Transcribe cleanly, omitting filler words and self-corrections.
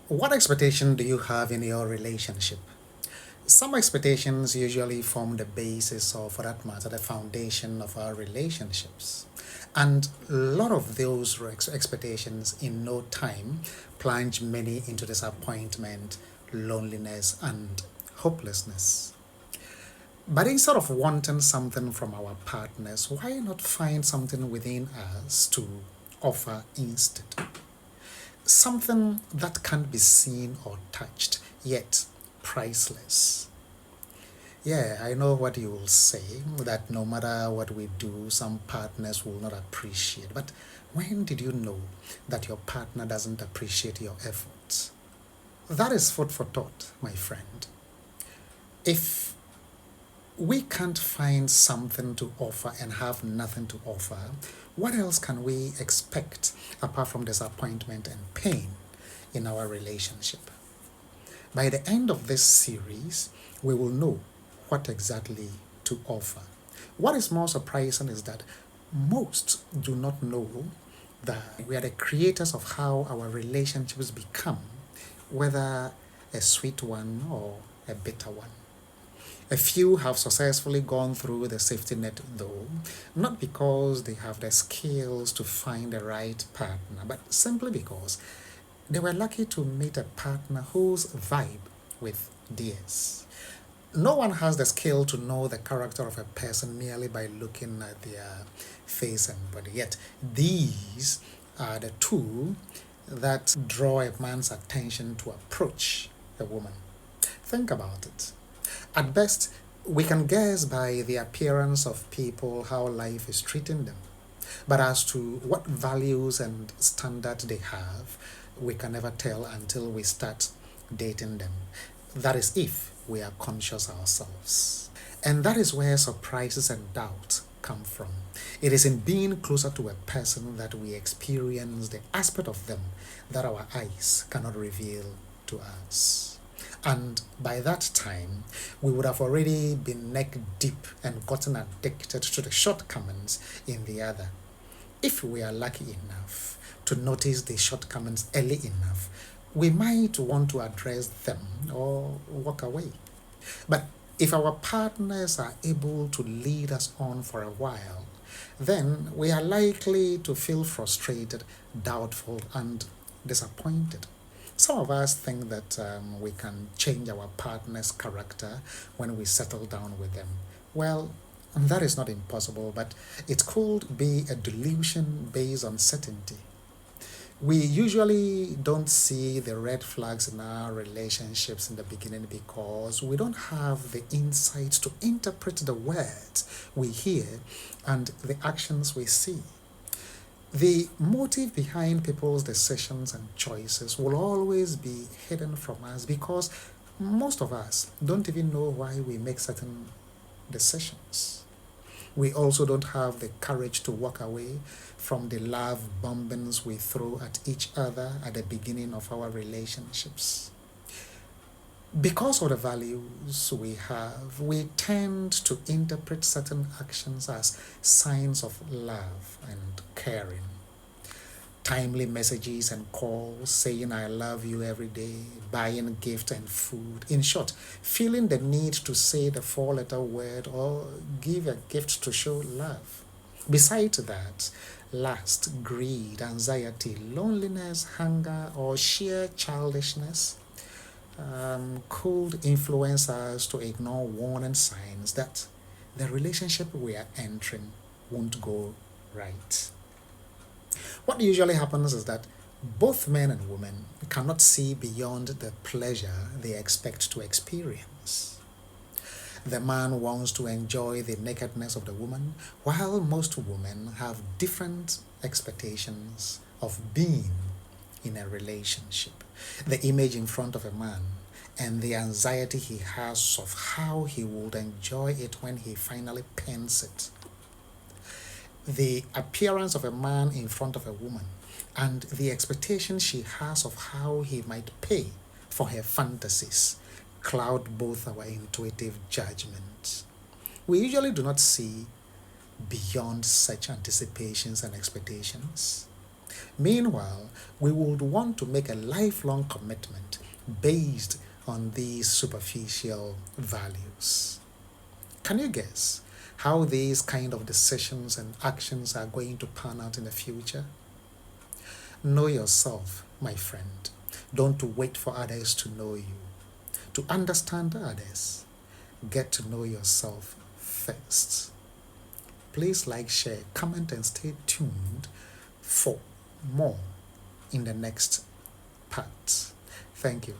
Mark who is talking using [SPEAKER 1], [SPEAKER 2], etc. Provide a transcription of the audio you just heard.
[SPEAKER 1] What expectation do you have in your relationship? Some expectations usually form the basis, or for that matter, the foundation of our relationships. And a lot of those expectations in no time plunge many into disappointment, loneliness, and hopelessness. But instead of wanting something from our partners, why not find something within us to offer instead? Something that can't be seen or touched, yet priceless. Yeah, I know what you will say, that no matter what we do, some partners will not appreciate. But when did you know that your partner doesn't appreciate your efforts? That is food for thought, my friend. If we can't find something to offer and have nothing to offer, what else can we expect apart from disappointment and pain in our relationship? By the end of this series, we will know what exactly to offer. What is more surprising is that most do not know that we are the creators of how our relationships become, whether a sweet one or a bitter one. A few have successfully gone through the safety net, though, not because they have the skills to find the right partner, but simply because they were lucky to meet a partner whose vibe with theirs. No one has the skill to know the character of a person merely by looking at their face and body. Yet, these are the two that draw a man's attention to approach a woman. Think about it. At best, we can guess by the appearance of people how life is treating them. But as to what values and standard they have, we can never tell until we start dating them. That is if we are conscious ourselves. And that is where surprises and doubt come from. It is in being closer to a person that we experience the aspect of them that our eyes cannot reveal to us. And by that time, we would have already been neck deep and gotten addicted to the shortcomings in the other. If we are lucky enough to notice the shortcomings early enough, we might want to address them or walk away. But if our partners are able to lead us on for a while, then we are likely to feel frustrated, doubtful, and disappointed. Some of us think that we can change our partner's character when we settle down with them. Well, that is not impossible, but it could be a delusion based on certainty. We usually don't see the red flags in our relationships in the beginning because we don't have the insight to interpret the words we hear and the actions we see. The motive behind people's decisions and choices will always be hidden from us because most of us don't even know why we make certain decisions. We also don't have the courage to walk away from the love bombings we throw at each other at the beginning of our relationships. Because of the values we have, we tend to interpret certain actions as signs of love and caring. Timely messages and calls saying I love you every day, buying gift and food. In short, feeling the need to say the four-letter word or give a gift to show love. Besides that, lust, greed, anxiety, loneliness, hunger, or sheer childishness could influence us to ignore warning signs that the relationship we are entering won't go right. What usually happens is that both men and women cannot see beyond the pleasure they expect to experience. The man wants to enjoy the nakedness of the woman, while most women have different expectations of being in a relationship. The image in front of a man and the anxiety he has of how he would enjoy it when he finally pens it. The appearance of a man in front of a woman and the expectation she has of how he might pay for her fantasies cloud both our intuitive judgments. We usually do not see beyond such anticipations and expectations. Meanwhile, we would want to make a lifelong commitment based on these superficial values. Can you guess how these kind of decisions and actions are going to pan out in the future? Know yourself, my friend. Don't wait for others to know you. To understand others, get to know yourself first. Please like, share, comment, and stay tuned for more in the next part. Thank you.